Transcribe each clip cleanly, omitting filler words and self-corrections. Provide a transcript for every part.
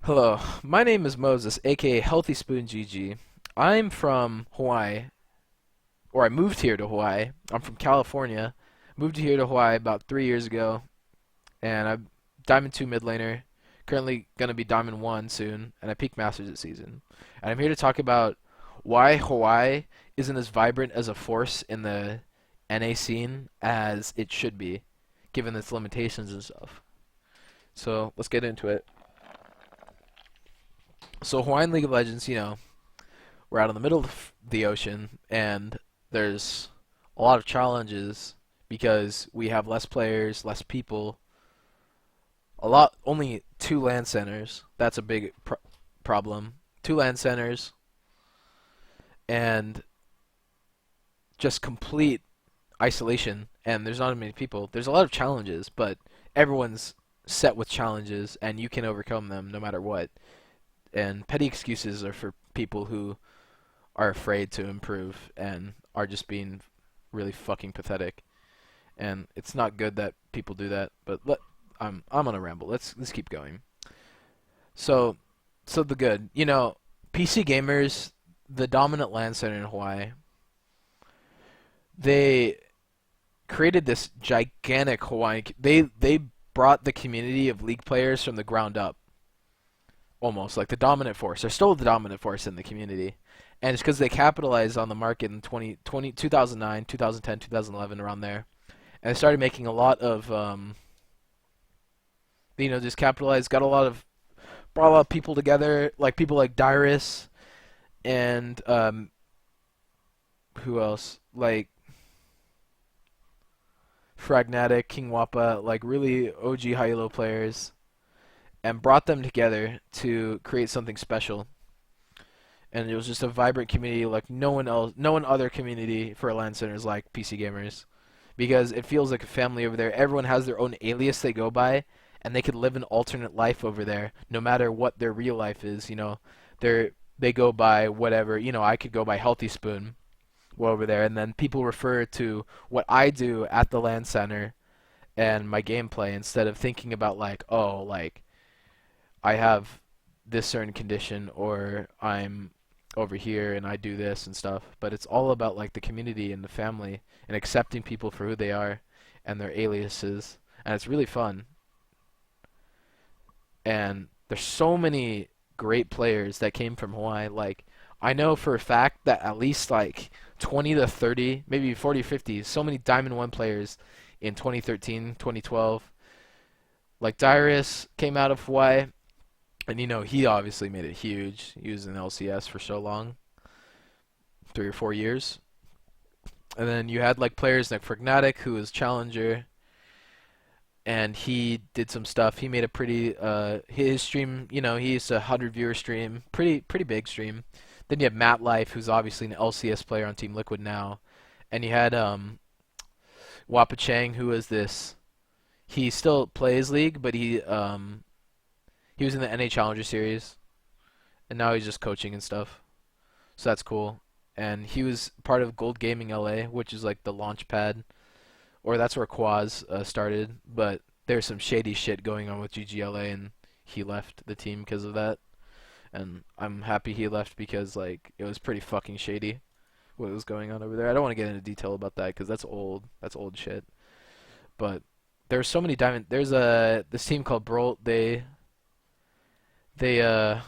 Hello, my name is Moses, aka Healthy Spoon GG. I'm from Hawaii, or I moved here to Hawaii. I'm from California. Moved here to Hawaii about 3 years ago, and I'm Diamond 2 mid laner. Currently gonna be Diamond 1 soon, and I peak Masters this season. And I'm here to talk about why Hawaii isn't as vibrant as a force in the NA scene as it should be, given its limitations and stuff. So let's get into it. So Hawaiian League of Legends, we're out in the middle of the ocean, and there's a lot of challenges because we have less players, less people, only two land centers. That's a big problem. Two land centers, and just complete isolation, and there's not many people. There's a lot of challenges, but everyone's set with challenges, and you can overcome them no matter what. And petty excuses are for people who are afraid to improve and are just being really fucking pathetic. And it's not good that people do that. But I'm on a ramble. Let's keep going. So the good. PC gamers, the dominant land center in Hawaii, they created this gigantic Hawaiian. They brought the community of League players from the ground up, almost like the dominant force. They're still the dominant force in the community, and it's because they capitalized on the market in 2009, 2010, 2011, around there, and they started making a lot of, just capitalized, brought a lot of people together, like people like Dyrus, and who else, like Fragnatic, King Wappa, like really OG high-elo players, and brought them together to create something special. And it was just a vibrant community like no one else, no one other community for LAN centers like PC gamers, because it feels like a family over there. Everyone has their own alias they go by, and they could live an alternate life over there, no matter what their real life is. They go by whatever. I could go by Healthy Spoon over there, and then people refer to what I do at the LAN center and my gameplay instead of thinking about like, oh, like I have this certain condition, or I'm over here and I do this and stuff. But it's all about like the community and the family and accepting people for who they are and their aliases, and it's really fun. And there's so many great players that came from Hawaii. Like I know for a fact that at least like 20 to 30, maybe 40 or 50, so many Diamond 1 players in 2013, 2012. Like Dyrus came out of Hawaii. And he obviously made it huge. He was in LCS for so long, 3 or 4 years. And then you had like players like Fragnatic, who was challenger, and he did some stuff. He made a pretty his stream. He's a 100 viewer stream, pretty big stream. Then you have Matt Life, who's obviously an LCS player on Team Liquid now, and you had Wappa Chang, who was this. He still plays League, but he was in the NA Challenger Series, and now he's just coaching and stuff. So that's cool. And he was part of Gold Gaming LA, which is like the launch pad, or that's where Quaz started. But there's some shady shit going on with GGLA, and he left the team because of that. And I'm happy he left because like it was pretty fucking shady what was going on over there. I don't want to get into detail about that because that's old. That's old shit. But there's so many diamond. There's this team called Brolt. They had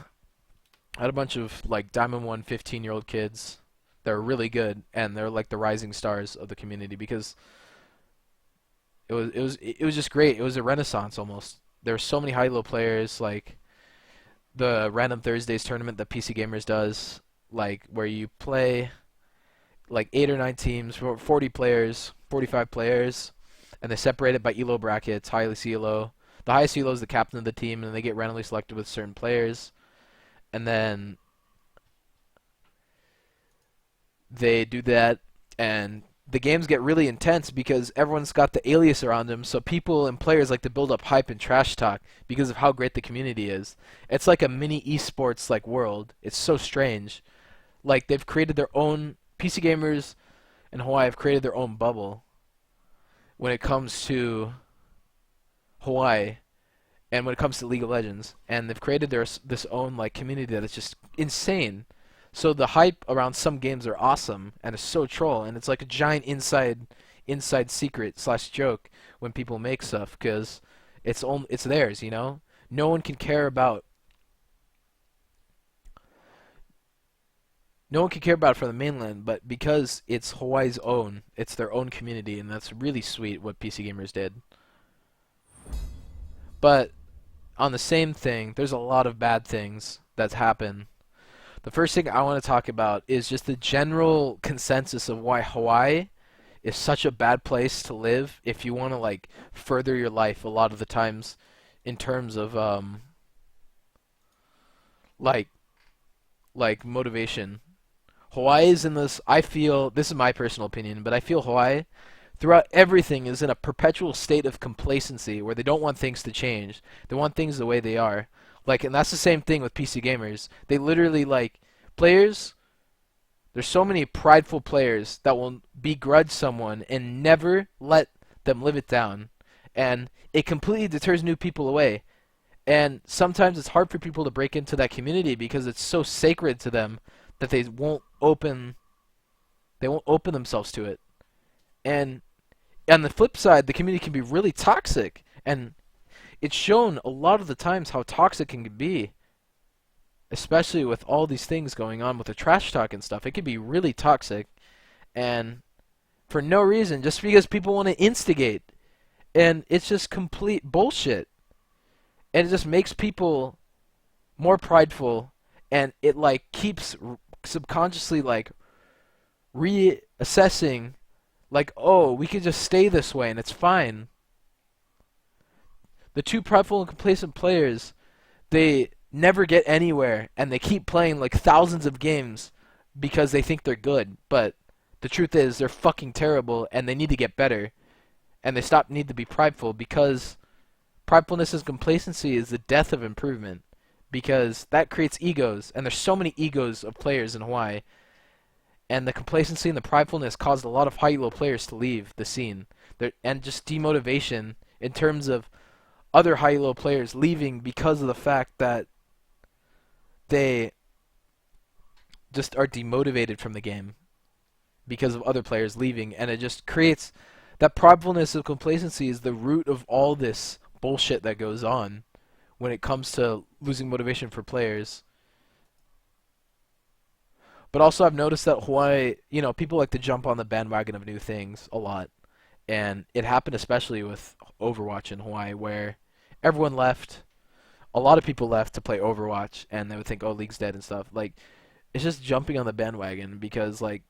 a bunch of like Diamond 1 15-year-old kids that are really good, and they're like the rising stars of the community because it was just great. It was a renaissance almost. There were so many high-low players, like the Random Thursdays tournament that PC Gamers does, like where you play like 8 or 9 teams, 40 players, 45 players, and they separate it by elo brackets, highest elo. The highest elo is the captain of the team, and they get randomly selected with certain players. And then they do that, and the games get really intense because everyone's got the alias around them, so people and players like to build up hype and trash talk because of how great the community is. It's like a mini esports like world. It's so strange. Like they've created their own PC gamers in Hawaii have created their own bubble when it comes to Hawaii, and when it comes to League of Legends, and they've created their this own like community that is just insane. So the hype around some games are awesome and it's so troll, and it's like a giant inside secret slash joke when people make stuff because it's theirs, you know. No one can care about no one can care about it from the mainland, but because it's Hawaii's own, it's their own community, and that's really sweet what PC Gamers did. But on the same thing, there's a lot of bad things that's happened. The first thing I want to talk about is just the general consensus of why Hawaii is such a bad place to live if you want to like further your life a lot of the times in terms of like motivation. Hawaii is in this I feel this is my personal opinion, but I feel Hawaii throughout everything is in a perpetual state of complacency where they don't want things to change. They want things the way they are. Like, and that's the same thing with PC gamers. They literally like players. There's so many prideful players that will begrudge someone and never let them live it down, and it completely deters new people away. And sometimes it's hard for people to break into that community because it's so sacred to them that they won't open themselves to it. And on the flip side, the community can be really toxic, and it's shown a lot of the times how toxic it can be, especially with all these things going on with the trash talk and stuff. It can be really toxic, and for no reason, just because people want to instigate, and it's just complete bullshit, and it just makes people more prideful, and it like keeps subconsciously like reassessing, like, oh, we can just stay this way and it's fine. The two prideful and complacent players, they never get anywhere, and they keep playing like thousands of games because they think they're good. But the truth is, they're fucking terrible, and they need to get better. And they need to be prideful because pridefulness and complacency is the death of improvement. Because that creates egos, and there's so many egos of players in Hawaii. And the complacency and the pridefulness caused a lot of high-elo players to leave the scene. And just demotivation in terms of other high-elo players leaving because of the fact that they just are demotivated from the game because of other players leaving, and it just creates that pridefulness of complacency is the root of all this bullshit that goes on when it comes to losing motivation for players. But also I've noticed that Hawaii, you know, people like to jump on the bandwagon of new things a lot. And it happened especially with Overwatch in Hawaii where everyone left. A lot of people left to play Overwatch and they would think, oh, League's dead and stuff. Like, it's just jumping on the bandwagon because, like,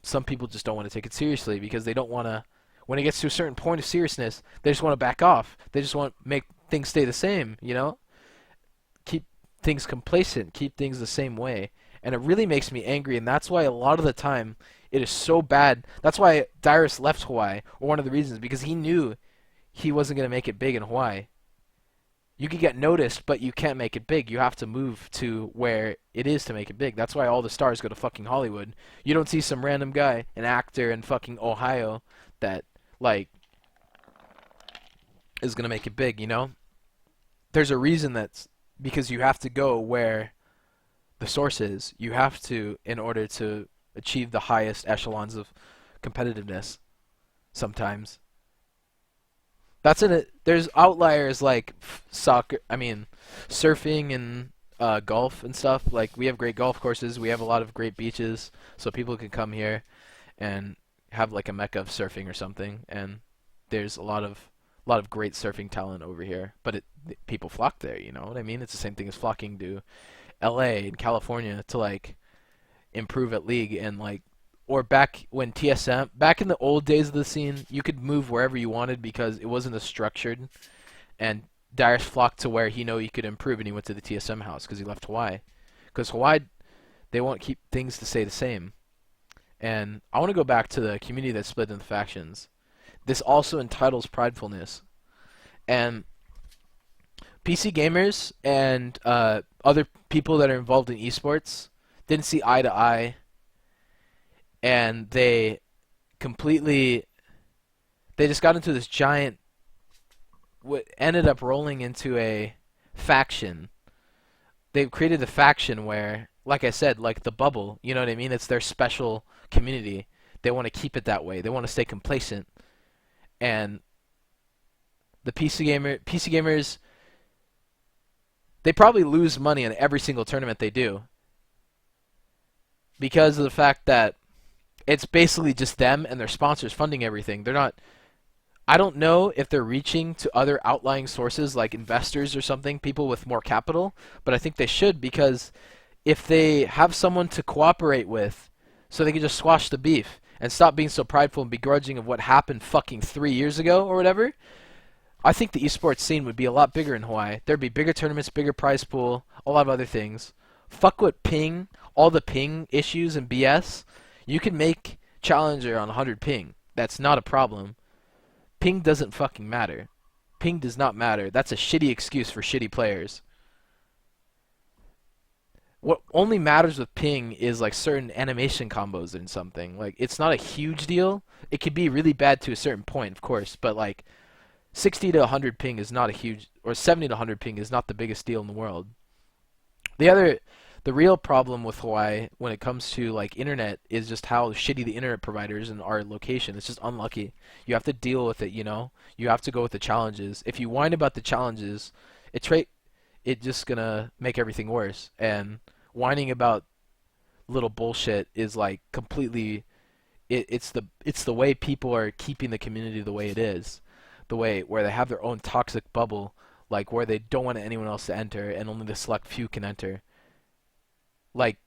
some people just don't want to take it seriously because they don't want to, when it gets to a certain point of seriousness, they just want to back off. They just want to make things stay the same, you know? Keep things complacent, keep things the same way. And it really makes me angry, and that's why a lot of the time it is so bad. That's why Dyrus left Hawaii, or one of the reasons, because he knew he wasn't going to make it big in Hawaii. You can get noticed, but you can't make it big. You have to move to where it is to make it big. That's why all the stars go to fucking Hollywood. You don't see some random guy, an actor in fucking Ohio, that, like, is going to make it big, you know? There's a reason that's because you have to go where the source is. You have to in order to achieve the highest echelons of competitiveness sometimes. That's in it. There's outliers like soccer, I mean, surfing and golf and stuff. Like, we have great golf courses, we have a lot of great beaches, so people can come here and have like a mecca of surfing or something. And there's a lot of great surfing talent over here, but people flock there, you know what I mean? It's the same thing as flocking to LA and California to like improve at League. And like, or back when TSM, back in the old days of the scene, you could move wherever you wanted because it wasn't as structured. And Darius flocked to where he know he could improve, and he went to the TSM house because he left Hawaii. Because Hawaii, they won't keep things to stay the same. And I want to go back to the community that's split into factions. This also entitles pridefulness. And PC gamers and other people that are involved in esports didn't see eye to eye, and they just got into this giant what ended up rolling into a faction. They've created a faction where, like I said, like the bubble, you know what I mean? It's their special community. They want to keep it that way. They want to stay complacent. And the PC gamers, they probably lose money in every single tournament they do because of the fact that it's basically just them and their sponsors funding everything. They're not. I don't know if they're reaching to other outlying sources like investors or something, people with more capital, but I think they should, because if they have someone to cooperate with so they can just squash the beef and stop being so prideful and begrudging of what happened fucking 3 years ago or whatever, I think the esports scene would be a lot bigger in Hawaii. There'd be bigger tournaments, bigger prize pool, a lot of other things. Fuck with ping, all the ping issues and BS. You can make Challenger on 100 ping. That's not a problem. Ping doesn't fucking matter. Ping does not matter. That's a shitty excuse for shitty players. What only matters with ping is like certain animation combos and something. Like, it's not a huge deal. It could be really bad to a certain point, of course, but like 60 to 100 ping is not a huge, or 70 to 100 ping is not the biggest deal in the world. The real problem with Hawaii when it comes to like internet is just how shitty the internet providers in our location. It's just unlucky. You have to deal with it, you know. You have to go with the challenges. If you whine about the challenges, it just gonna make everything worse. And whining about little bullshit is like completely. It's the way people are keeping the community the way it is, the way where they have their own toxic bubble, like where they don't want anyone else to enter and only the select few can enter. Like,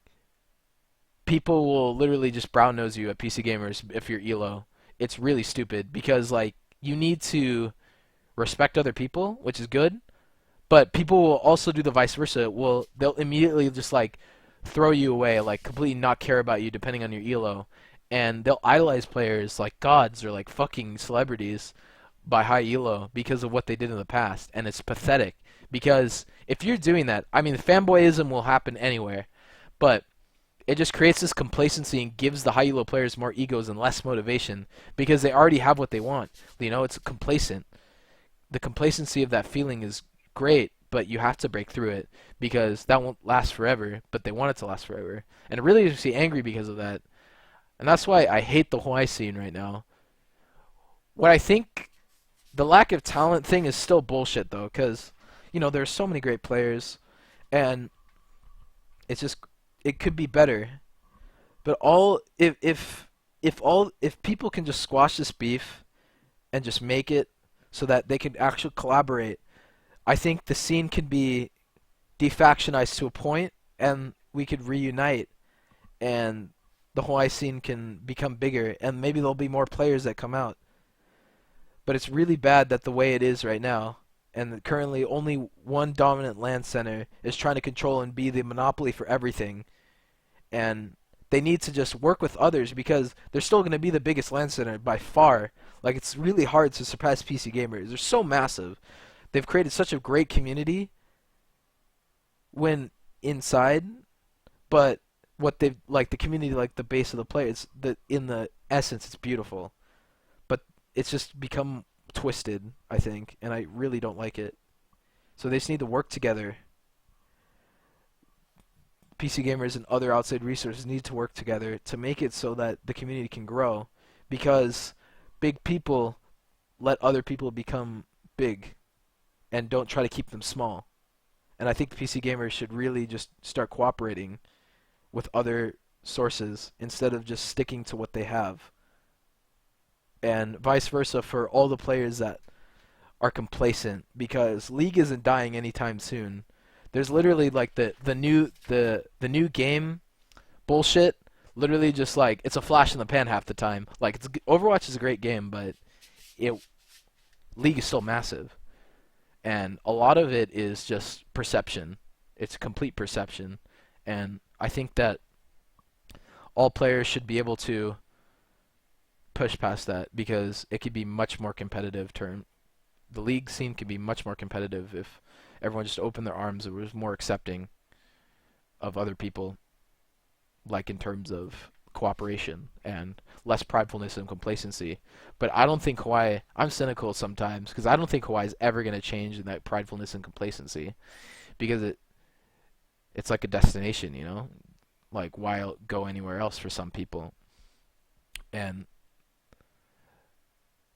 people will literally just brown nose you at PC Gamers if you're ELO. It's really stupid because like you need to respect other people, which is good, but people will also do the vice versa. They'll immediately just like throw you away, like completely not care about you depending on your ELO, and they'll idolize players like gods or like fucking celebrities by high ELO because of what they did in the past, and it's pathetic. Because if you're doing that, I mean, fanboyism will happen anywhere, but it just creates this complacency and gives the high elo players more egos and less motivation because they already have what they want. You know, it's complacent. The complacency of that feeling is great, but you have to break through it because that won't last forever, but they want it to last forever. And it really makes me angry because of that. And that's why I hate the Hawaii scene right now. What I think, the lack of talent thing is still bullshit though, because, you know, there's so many great players, and it's just, it could be better. But if people can just squash this beef and just make it so that they can actually collaborate, I think the scene can be defactionized to a point, and we could reunite, and the Hawaii scene can become bigger, and maybe there'll be more players that come out. But it's really bad that the way it is right now, and currently only one dominant land center is trying to control and be the monopoly for everything. And they need to just work with others because they're still going to be the biggest land center by far. Like, it's really hard to surpass PC gamers. They're so massive. They've created such a great community when inside, but what they've, like, the community, like the base of the play, it's the, in the essence it's beautiful, but it's just become twisted, I think, and I really don't like it. So they just need to work together. PC gamers and other outside resources need to work together to make it so that the community can grow, because big people let other people become big and don't try to keep them small. And I think the PC gamers should really just start cooperating with other sources instead of just sticking to what they have. And vice versa for all the players that are complacent, because League isn't dying anytime soon. There's literally like the new game bullshit. Literally just like it's a flash in the pan half the time. Like Overwatch is a great game, but League is still massive, and a lot of it is just perception. It's complete perception, and I think that all players should be able to push past that because it could be much more competitive. The League scene could be much more competitive if everyone just opened their arms and was more accepting of other people, like in terms of cooperation and less pridefulness and complacency. But I don't think Hawaii. I'm cynical sometimes because I don't think Hawaii is ever going to change in that pridefulness and complacency because it's like a destination, you know. Like why go anywhere else for some people? And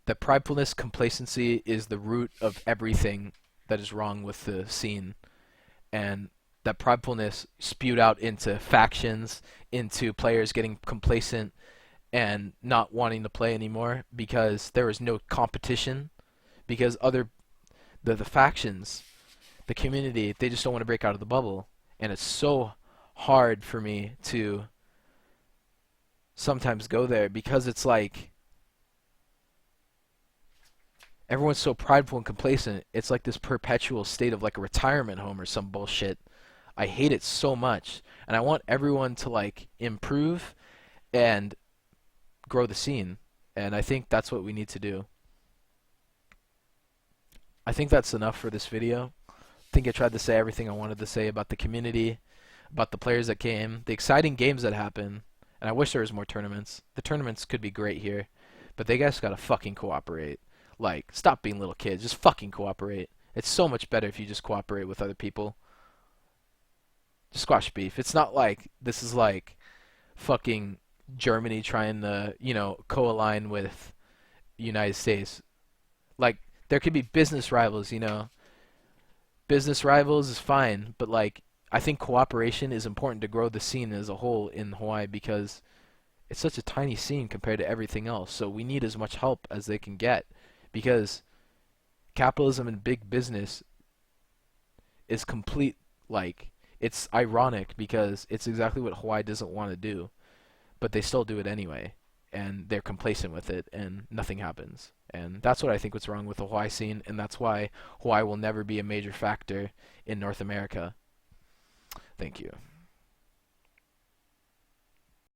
that pridefulness, complacency is the root of everything that is wrong with the scene, and that pridefulness spewed out into factions, into players getting complacent and not wanting to play anymore because there was no competition. Because the factions, the community, they just don't want to break out of the bubble, and it's so hard for me to sometimes go there because it's like everyone's so prideful and complacent. It's like this perpetual state of like a retirement home or some bullshit. I hate it so much, and I want everyone to like improve and grow the scene, and I think that's what we need to do. I think that's enough for this video. I think I tried to say everything I wanted to say about the community, about the players that came, the exciting games that happen, and I wish there was more tournaments. The tournaments could be great here, but they guys gotta fucking cooperate. Like, stop being little kids, just fucking cooperate. It's so much better if you just cooperate with other people. Just squash beef. It's not like this is like fucking Germany trying to, you know, co-align with United States. Like, there could be business rivals, you know. Business rivals is fine, but like I think cooperation is important to grow the scene as a whole in Hawaii because it's such a tiny scene compared to everything else. So we need as much help as they can get because capitalism and big business is complete, like it's ironic because it's exactly what Hawaii doesn't want to do, but they still do it anyway, and they're complacent with it, and nothing happens. And that's what I think what's wrong with the Hawaii scene, and that's why Hawaii will never be a major factor in North America. Thank you.